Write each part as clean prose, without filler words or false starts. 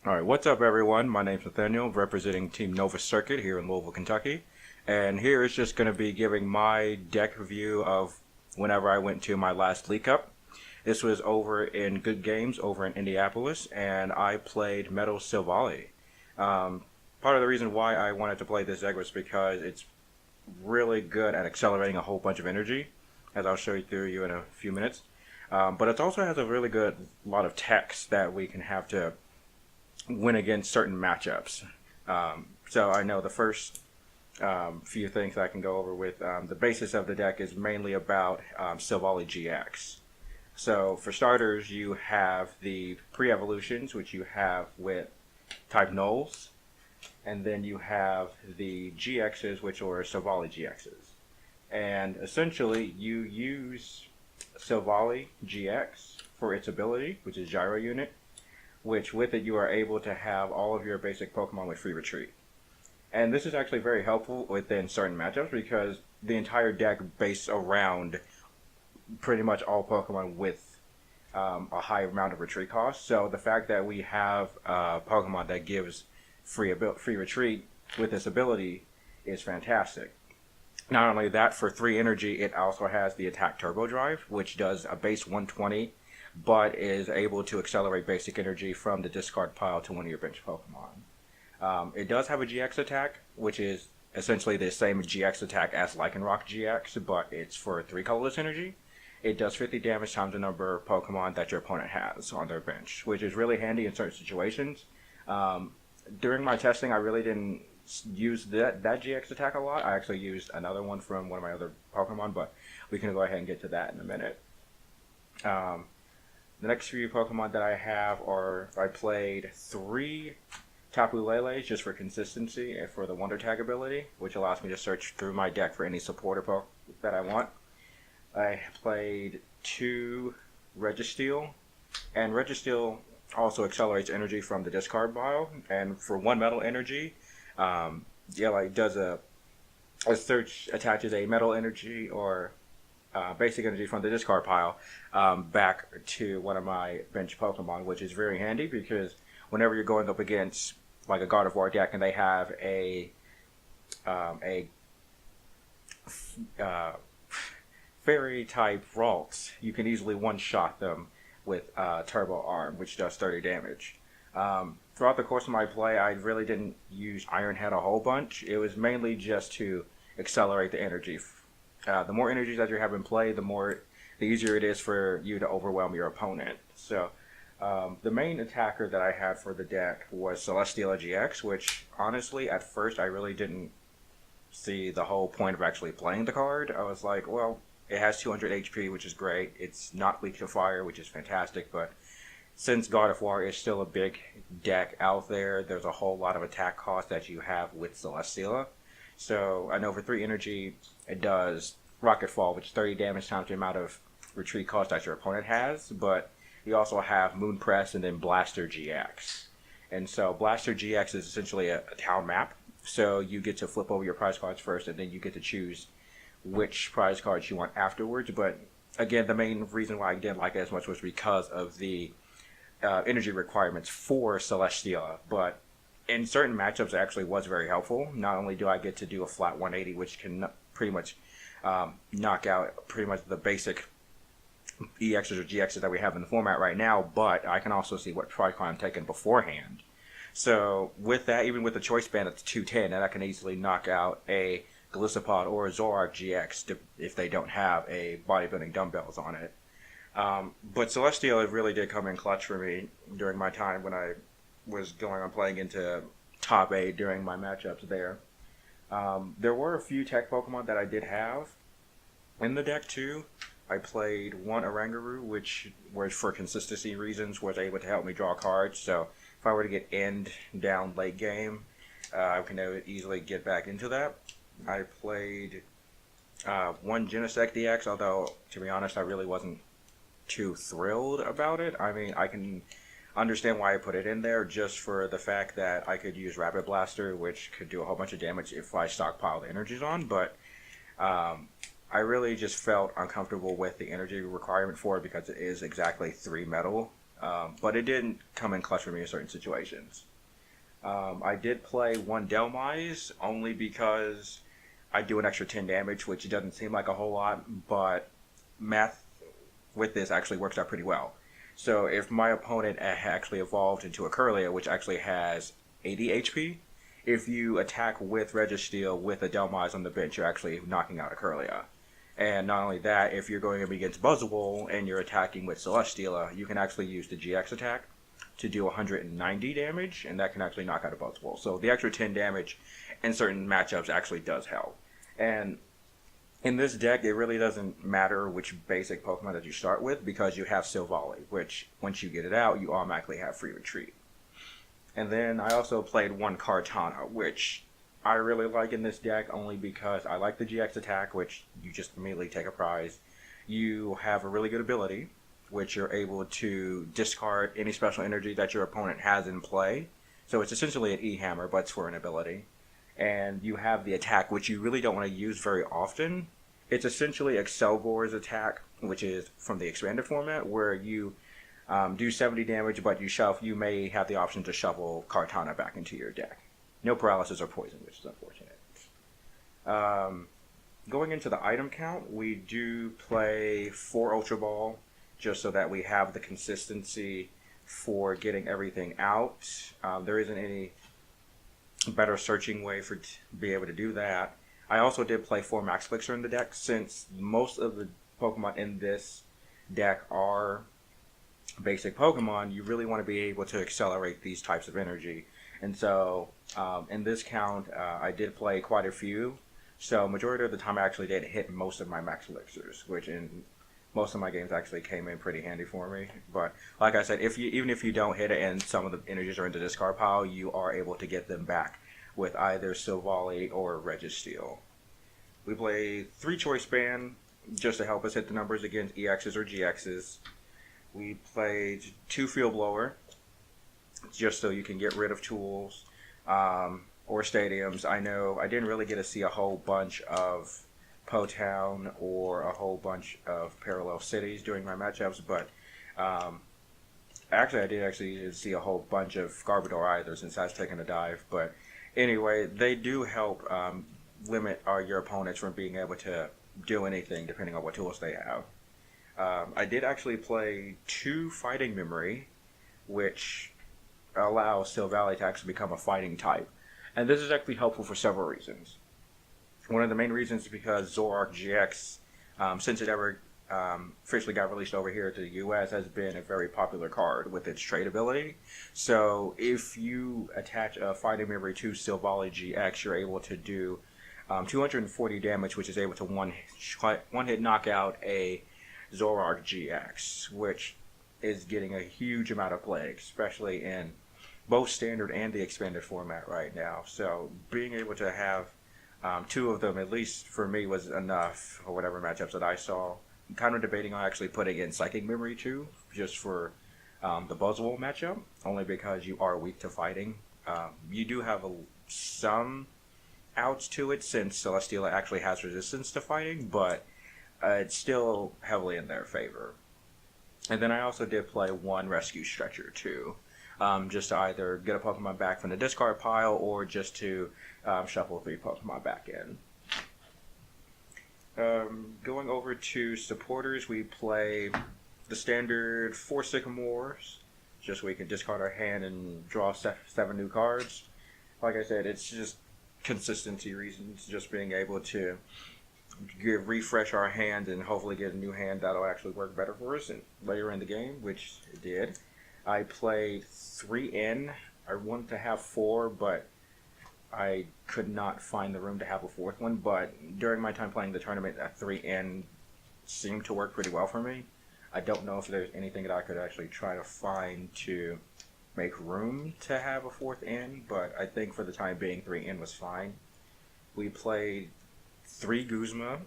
All right, what's up, everyone? My name's Nathaniel, representing Team Nova Circuit here in Louisville, Kentucky. And here is just going to be giving my deck review of whenever I went to my last League Cup. This was over in Good Games over in Indianapolis, and I played Metal Silvally. Part of the reason why I wanted to play this deck was because it's really good at accelerating a whole bunch of energy, as I'll show you in a few minutes. But it also has a really good lot of text that we can have to win against certain matchups. So I know the first few things I can go over with the basis of the deck is mainly about Silvally GX. So for starters, you have the pre-evolutions, which you have with type nulls, and then you have the GXs, which are Silvally GXs. And essentially, you use Silvally GX for its ability, which is Gyro Unit, which with it you are able to have all of your basic Pokemon with free retreat. And this is actually very helpful within certain matchups because the entire deck based around pretty much all Pokemon with a high amount of retreat cost. So the fact that we have a Pokemon that gives free retreat with this ability is fantastic. Not only that, for 3 energy, it also has the Attack Turbo Drive, which does a base 120 but is able to accelerate basic energy from the discard pile to one of your bench Pokemon. It does have a GX attack, which is essentially the same GX attack as Lycanroc GX, but it's for 3 colorless energy. It does 50 damage times the number of Pokemon that your opponent has on their bench, which is really handy in certain situations. During my testing, I really didn't use that GX attack a lot. I actually used another one from one of my other Pokemon, but we can go ahead and get to that in a minute. The next few Pokemon that I have are, I played 3 Tapu Leles just for consistency and for the Wonder Tag ability, which allows me to search through my deck for any supporter Poke that I want. I played 2 Registeel, and Registeel also accelerates energy from the discard pile, and for 1 metal energy, does a search attaches a metal energy or basic energy from the discard pile back to one of my bench Pokemon, which is very handy because whenever you're going up against like a God of War deck and they have a fairy type Ralts, you can easily one-shot them with Turbo Arm, which does 30 damage. Throughout the course of my play, I really didn't use Iron Head a whole bunch. It was mainly just to accelerate the energy. The more energies that you have in play, the easier it is for you to overwhelm your opponent. So the main attacker that I had for the deck was Celesteela GX, which honestly, at first, I really didn't see the whole point of actually playing the card. I was like, well, it has 200 HP, which is great. It's not weak to fire, which is fantastic, but since God of War is still a big deck out there, there's a whole lot of attack cost that you have with Celesteela. So I know for 3 energy, it does Rocket Fall, which is 30 damage times the amount of retreat cost that your opponent has, but you also have Moon Press and then Blaster GX. And so Blaster GX is essentially a town map, so you get to flip over your prize cards first, and then you get to choose which prize cards you want afterwards. But again, the main reason why I didn't like it as much was because of the energy requirements for Celesteela, but in certain matchups it actually was very helpful. Not only do I get to do a flat 180, which can pretty much knock out pretty much the basic EXs or GXs that we have in the format right now, but I can also see what prize card I'm taking beforehand. So with that, even with the choice band at 210, that I can easily knock out a Golisopod or a Zoroark GX if they don't have a bodybuilding dumbbells on it. But Celesteela really did come in clutch for me during my time when I was going on playing into top 8 during my matchups there. There were a few tech Pokemon that I did have in the deck too. I played 1 Oranguru, which was for consistency reasons, was able to help me draw cards. So if I were to get end down late game, I can easily get back into that. I played 1 Genesect DX, although to be honest, I really wasn't too thrilled about it. I mean, I can understand why I put it in there just for the fact that I could use Rapid Blaster, which could do a whole bunch of damage if I stockpile the energies on, but I really just felt uncomfortable with the energy requirement for it because it is exactly 3 metal but it didn't come in clutch for me in certain situations. I did play one Delmise only because I do an extra 10 damage, which doesn't seem like a whole lot, but math with this actually works out pretty well. So if my opponent actually evolved into a Curlia, which actually has 80 HP, if you attack with Registeel with a Delmise on the bench, you're actually knocking out a Curlia. And not only that, if you're going up against Buzzwole and you're attacking with Celesteela, you can actually use the GX attack to do 190 damage, and that can actually knock out a Buzzwole. So the extra 10 damage in certain matchups actually does help. And in this deck, it really doesn't matter which basic Pokemon that you start with because you have Silvally, which once you get it out, you automatically have free retreat. And then I also played one Kartana, which I really like in this deck only because I like the GX attack, which you just immediately take a prize. You have a really good ability, which you're able to discard any special energy that your opponent has in play. So it's essentially an E-Hammer, but it's for an ability. And you have the attack, which you really don't want to use very often. It's essentially Excelgor's attack, which is from the expanded format, where you do 70 damage, but you may have the option to shuffle Kartana back into your deck. No paralysis or poison, which is unfortunate. Going into the item count, we do play 4 Ultra Ball, just so that we have the consistency for getting everything out. There isn't any better searching way for be able to do that. I also did play 4 Max Elixir in the deck, since most of the Pokemon in this deck are basic Pokemon. You really want to be able to accelerate these types of energy. And so in this count, I did play quite a few. So majority of the time I actually did hit most of my Max Elixirs, which in most of my games actually came in pretty handy for me. But like I said, even if you don't hit it and some of the energies are in the discard pile, you are able to get them back with either Silvally or Registeel. We play 3 Choice Band just to help us hit the numbers against EXs or GXs. We played 2 Field Blower just so you can get rid of tools or stadiums. I know I didn't really get to see a whole bunch of Po-Town or a whole bunch of Parallel Cities during my matchups, but actually I did actually see a whole bunch of Garbodor either since I was taking a dive. But anyway, they do help limit your opponents from being able to do anything depending on what tools they have. I did actually play 2 Fighting Memory, which allows Silvally to actually become a fighting type. And this is actually helpful for several reasons. One of the main reasons is because Zoroark GX, since it ever officially got released over here to the US, has been a very popular card with its trade ability. So if you attach a Fighting Memory to Silvally GX, you're able to do 240 damage, which is able to one-hit knock out a Zoroark GX, which is getting a huge amount of play, especially in both standard and the expanded format right now. So being able to have 2 of them, at least for me, was enough for whatever matchups that I saw. I'm kind of debating on actually putting in Psychic Memory too, just for the Buzzwole matchup, only because you are weak to fighting. You do have some outs to it since Celesteela actually has resistance to fighting, but it's still heavily in their favor. And then I also did play 1 Rescue Stretcher too, just to either get a Pokemon back from the discard pile or just to shuffle 3 Pokemon back in. Going over to supporters, we play the standard 4 Sycamores, just so we can discard our hand and draw 7 new cards. Like I said, it's just consistency reasons, just being able to refresh our hand and hopefully get a new hand that'll actually work better for us and later in the game, which it did. I played 3N. I wanted to have 4, but I could not find the room to have a 4th one. But during my time playing the tournament, that 3N seemed to work pretty well for me. I don't know if there's anything that I could actually try to find to make room to have a 4th N, but I think for the time being 3N was fine. We played 3 Guzma,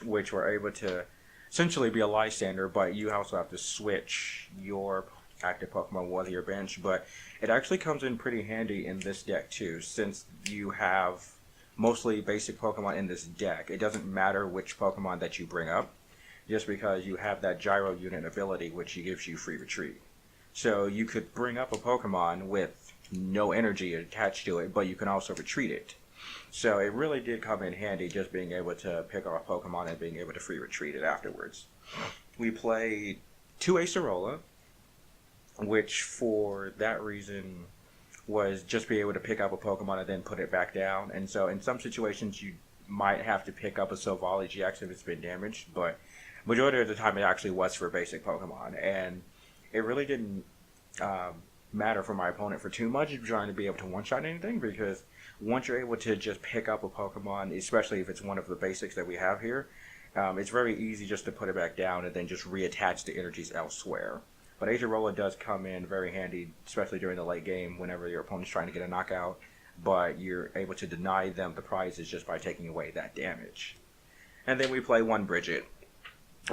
which were able to essentially be a Lysander, but you also have to switch your active Pokemon with your bench. But it actually comes in pretty handy in this deck too, since you have mostly basic Pokemon in this deck. It doesn't matter which Pokemon that you bring up, just because you have that Gyro Unit ability, which gives you free retreat. So you could bring up a Pokemon with no energy attached to it, but you can also retreat it. So it really did come in handy just being able to pick up a Pokemon and being able to free retreat it afterwards. We played 2 Acerola, which for that reason was just be able to pick up a Pokemon and then put it back down. And so in some situations you might have to pick up a Silvally GX if it's been damaged, but majority of the time it actually was for basic Pokemon. And it really didn't matter for my opponent for too much trying to be able to one-shot anything, because once you're able to just pick up a Pokemon, especially if it's one of the basics that we have here, it's very easy just to put it back down and then just reattach the energies elsewhere. But Acerola does come in very handy, especially during the late game whenever your opponent's trying to get a knockout, but you're able to deny them the prizes just by taking away that damage. And then we play 1 Bridget.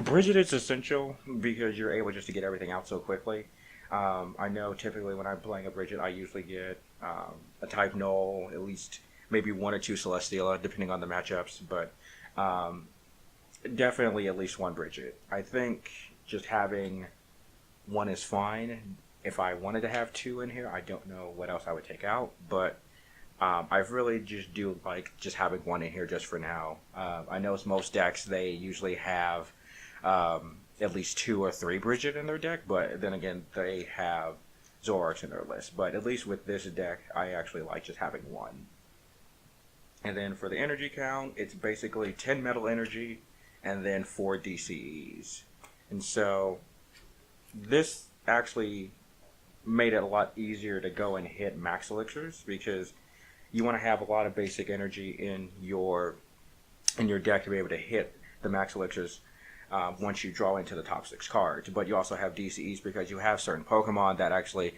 Bridget is essential because you're able just to get everything out so quickly. I know typically when I'm playing a Bridget, I usually get a type null, at least maybe 1 or 2 Celesteela, depending on the matchups, but definitely at least 1 Bridget. I think just having 1 is fine. If I wanted to have 2 in here, I don't know what else I would take out, but I really just do like just having 1 in here just for now. I know most decks, they usually have at least 2 or 3 Bridget in their deck, but then again, they have Zoroarks in their list. But at least with this deck, I actually like just having 1. And then for the energy count, it's basically 10 metal energy and then 4 DCEs. And so this actually made it a lot easier to go and hit max elixirs, because you want to have a lot of basic energy in your deck to be able to hit the max elixirs once you draw into the top 6 cards. But you also have DCEs because you have certain Pokemon that actually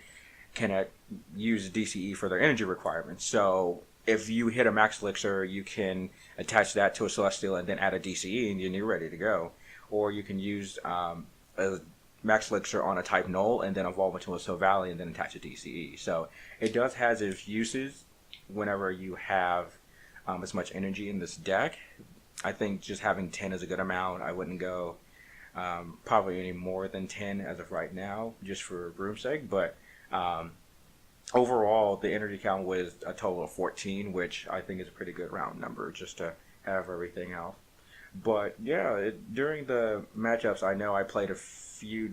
can use DCE for their energy requirements. So if you hit a max elixir, you can attach that to a Celesteela and then add a DCE and then you're ready to go. Or you can use a max elixir on a type null and then evolve into a Silvally and then attach a DCE. So it does has its uses whenever you have as much energy in this deck. I think just having 10 is a good amount. I wouldn't go probably any more than 10 as of right now, just for room's sake. But overall, the energy count was a total of 14, which I think is a pretty good round number just to have everything out. But yeah, during the matchups, I know I played a few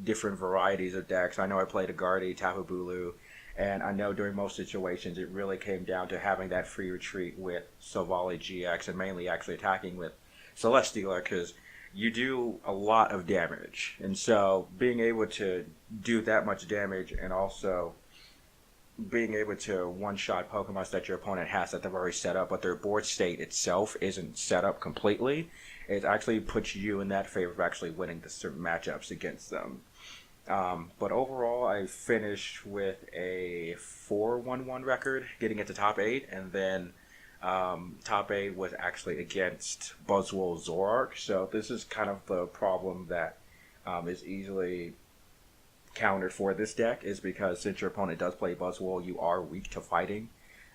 different varieties of decks. I know I played a Guardy, Tapu Bulu, and I know during most situations it really came down to having that free retreat with Silvally GX and mainly actually attacking with Celesteela, because you do a lot of damage. And so being able to do that much damage and also being able to one-shot Pokemon that your opponent has that they've already set up, but their board state itself isn't set up completely, it actually puts you in that favor of actually winning the certain matchups against them. But overall, I finished with a 4-1-1 record, getting into top 8, and then top 8 was actually against Buzzwole Zoroark. So this is kind of the problem that is easily countered for this deck, is because since your opponent does play Buzzwole, you are weak to fighting.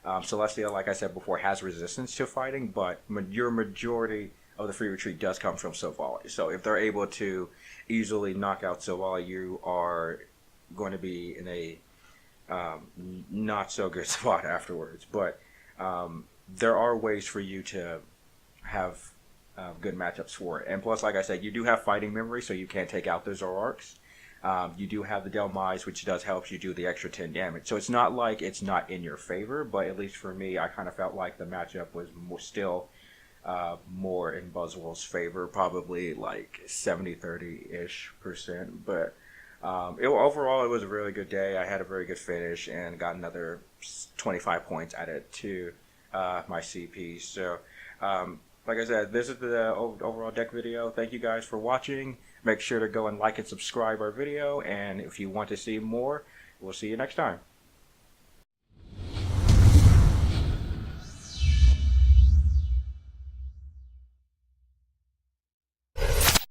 Celestia, like I said before, has resistance to fighting, but your majority of the free retreat does come from Silvally. So if they're able to easily knock out Silvally, you are going to be in a not so good spot afterwards. But there are ways for you to have good matchups for it. And plus, like I said, you do have fighting memory, so you can't take out the Zoroarks. You do have the Delmise, which does help you do the extra 10 damage. So it's not like it's not in your favor, but at least for me, I kind of felt like the matchup was still more in Buzzwole's favor, probably like 70-30-ish%. But overall, it was a really good day. I had a very good finish and got another 25 points added to my CP. So, like I said, this is the overall deck video. Thank you guys for watching. Make sure to go and like and subscribe our video. And if you want to see more, we'll see you next time.